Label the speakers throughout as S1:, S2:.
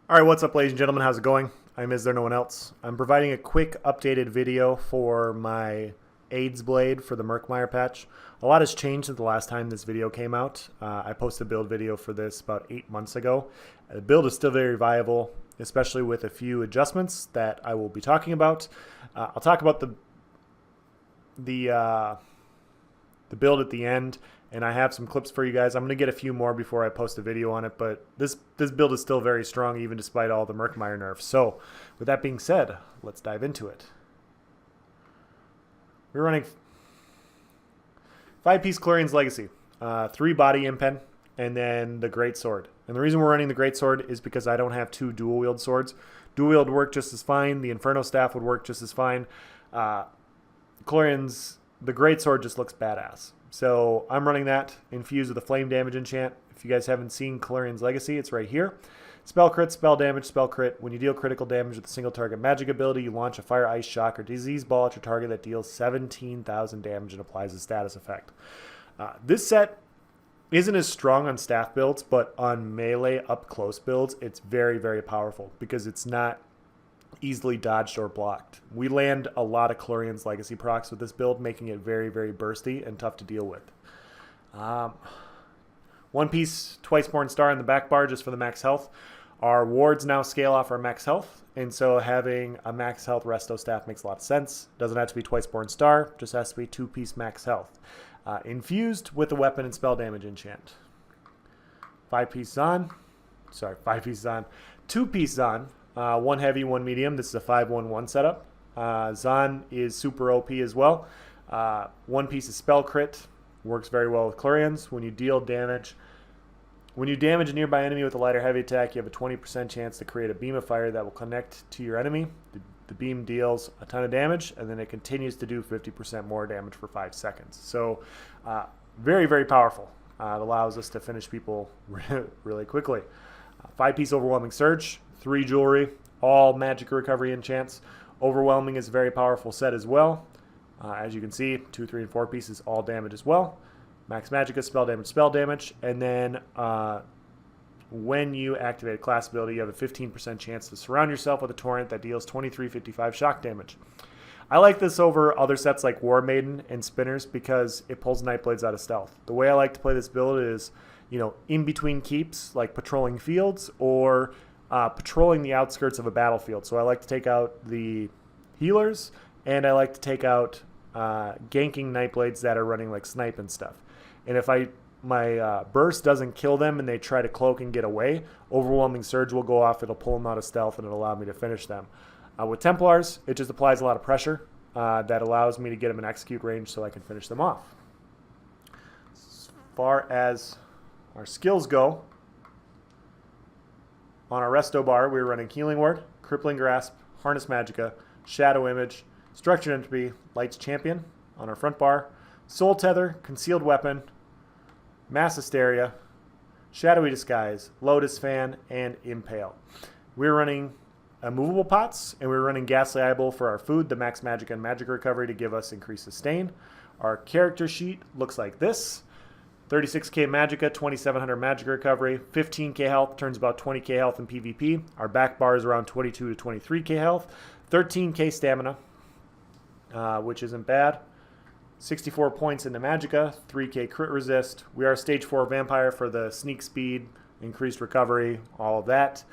S1: All right, what's up, ladies and gentlemen? How's it going? I'm Is There No One Else? I'm providing a quick updated video for my AIDS blade for the Murkmire patch. A lot has changed since the last time this video came out. I posted a build video for this about 8 months ago. The build is still very viable, especially with a few adjustments that I will be talking about. I'll talk about the build at the end, and I have some clips for you guys. I'm going to get a few more before I post a video on it, but this build is still very strong even despite all the Murkmire nerfs. So with that being said, let's dive into it. We're running 5-piece Clarion's Legacy, 3 body impen, and then the Great Sword. And the reason we're running the Great Sword is because I don't have 2 dual wield swords. Dual wield would work just as fine. The Inferno Staff would work just as fine. The Great Sword just looks badass. So I'm running that infused with a flame damage enchant. If you guys haven't seen Clarion's Legacy, it's right here. Spell crit, spell damage, spell crit. When you deal critical damage with a single target magic ability, you launch a fire, ice, shock, or disease ball at your target that deals 17,000 damage and applies a status effect. This set isn't as strong on staff builds, but on melee up close builds, it's very, very powerful because it's not easily dodged or blocked. We land a lot of Clarion's Legacy procs with this build, making it very, very bursty and tough to deal with. 1 piece Twiceborn Star in the back bar just for the max health. Our wards now scale off our max health, and so having a max health resto staff makes a lot of sense. Doesn't have to be Twiceborn Star, just has to be 2-piece max health. Infused with a weapon and spell damage enchant. 5-piece Zon. Sorry, 5-piece Zon. 2-piece Zon. 1 heavy, 1 medium. This is a 5-1-1 setup. Zon is super OP as well. 1 piece of spell crit. Works very well with Clarion's. When you damage a nearby enemy with a light or heavy attack, you have a 20% chance to create a beam of fire that will connect to your enemy. The beam deals a ton of damage, and then it continues to do 50% more damage for 5 seconds. So very, very powerful. It allows us to finish people really quickly. 5-piece Overwhelming Surge. 3 jewelry, all magic recovery enchants. Overwhelming is a very powerful set as well. As you can see, 2, 3, and 4 pieces, all damage as well. Max Magicka, spell damage. And then when you activate a class ability, you have a 15% chance to surround yourself with a torrent that deals 2355 shock damage. I like this over other sets like War Maiden and Spinners because it pulls Nightblades out of stealth. The way I like to play this build is, in between keeps, like patrolling fields or patrolling the outskirts of a battlefield. So I like to take out the healers, and I like to take out ganking Nightblades that are running like snipe and stuff. And if my burst doesn't kill them and they try to cloak and get away, Overwhelming Surge will go off. It'll pull them out of stealth and it'll allow me to finish them. With Templars, it just applies a lot of pressure that allows me to get them in execute range so I can finish them off. As far as our skills go, on our resto bar, we're running Healing Word, Crippling Grasp, Harness Magicka, Shadow Image, Structured Entropy, Light's Champion. On our front bar, Soul Tether, Concealed Weapon, Mass Hysteria, Shadowy Disguise, Lotus Fan, and Impale. We're running Immovable Pots, and we're running Ghastly Eyeball for our food, the Max Magicka and Magic Recovery to give us increased sustain. Our character sheet looks like this. 36k Magicka, 2700 Magic Recovery, 15k health, turns about 20k health in PvP. Our back bar is around 22 to 23k health, 13k Stamina, which isn't bad. 64 points in the Magicka, 3k Crit Resist. We are Stage 4 Vampire for the Sneak Speed, increased recovery, all of that.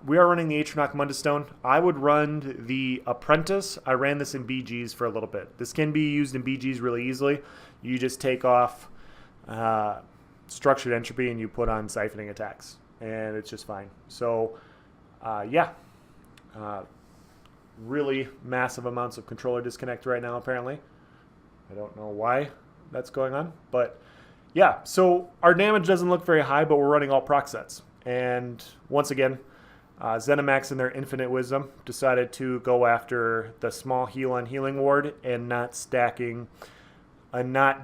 S1: We are running the Atronach Mundustone. I would run the Apprentice. I ran this in BGs for a little bit. This can be used in BGs really easily. You just take off Structured Entropy and you put on Siphoning attacks, and it's just fine. So really massive amounts of controller disconnect right now apparently. I don't know why that's going on, but yeah, so our damage doesn't look very high, but we're running all proc sets. And once again, ZeniMax in their infinite wisdom decided to go after the small heal on Healing Ward and not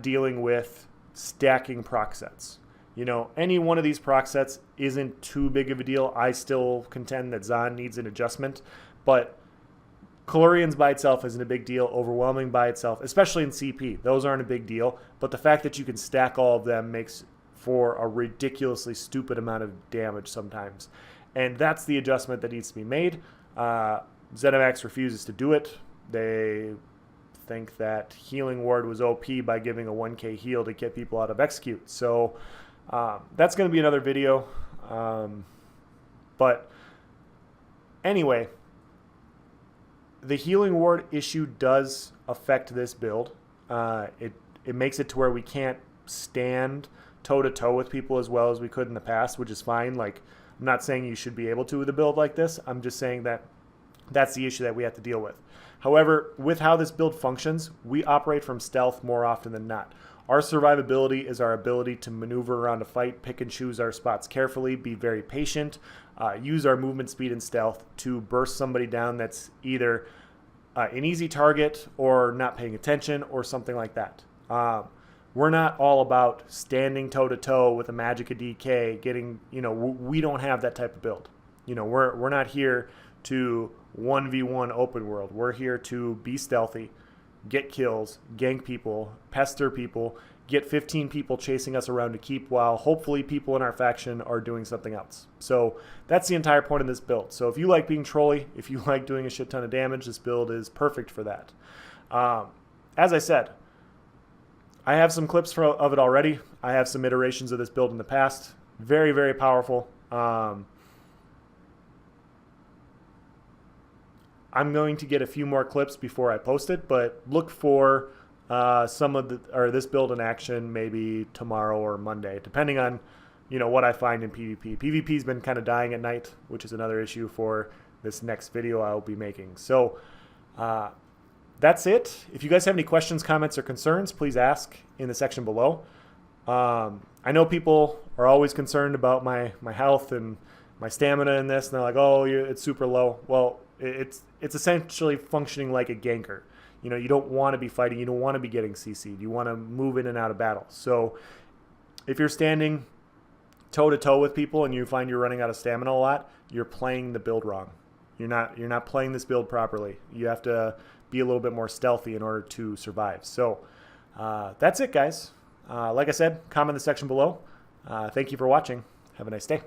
S1: dealing with stacking proc sets. Any one of these proc sets isn't too big of a deal. I still contend that Zon needs an adjustment, but Clarion's by itself isn't a big deal. Overwhelming by itself, especially in CP, those aren't a big deal. But the fact that you can stack all of them makes for a ridiculously stupid amount of damage sometimes. And that's the adjustment that needs to be made. ZeniMax refuses to do it. They think that Healing Ward was OP by giving a 1k heal to get people out of execute. So that's going to be another video. But anyway, the Healing Ward issue does affect this build. It makes it to where we can't stand toe-to-toe with people as well as we could in the past, which is fine. Like, I'm not saying you should be able to with a build like this. I'm just saying that that's the issue that we have to deal with. However, with how this build functions, we operate from stealth more often than not. Our survivability is our ability to maneuver around a fight, pick and choose our spots carefully, be very patient, use our movement speed and stealth to burst somebody down that's either an easy target or not paying attention or something like that. We're not all about standing toe-to-toe with a Magicka DK, getting, we don't have that type of build. We're not here to 1v1 open world. We're here to be stealthy, get kills, gank people, pester people, get 15 people chasing us around to keep while hopefully people in our faction are doing something else. So that's the entire point of this build. So if you like being trolly, if you like doing a shit ton of damage, this build is perfect for that. As I said, I have some clips of it already. I have some iterations of this build in the past. Very, very powerful. I'm going to get a few more clips before I post it, but look for this build in action maybe tomorrow or Monday, depending on what I find in PvP. PvP's been kind of dying at night, which is another issue for this next video I'll be making. So that's it. If you guys have any questions, comments, or concerns, please ask in the section below. I know people are always concerned about my health and my stamina in this, and they're like, oh, it's super low. Well, it's essentially functioning like a ganker. You don't want to be fighting. You don't want to be getting CC'd. You want to move in and out of battle. So if you're standing toe-to-toe with people and you find you're running out of stamina a lot, you're playing the build wrong. You're not playing this build properly. You have to be a little bit more stealthy in order to survive. So that's it, guys. Like I said, comment in the section below. Thank you for watching. Have a nice day.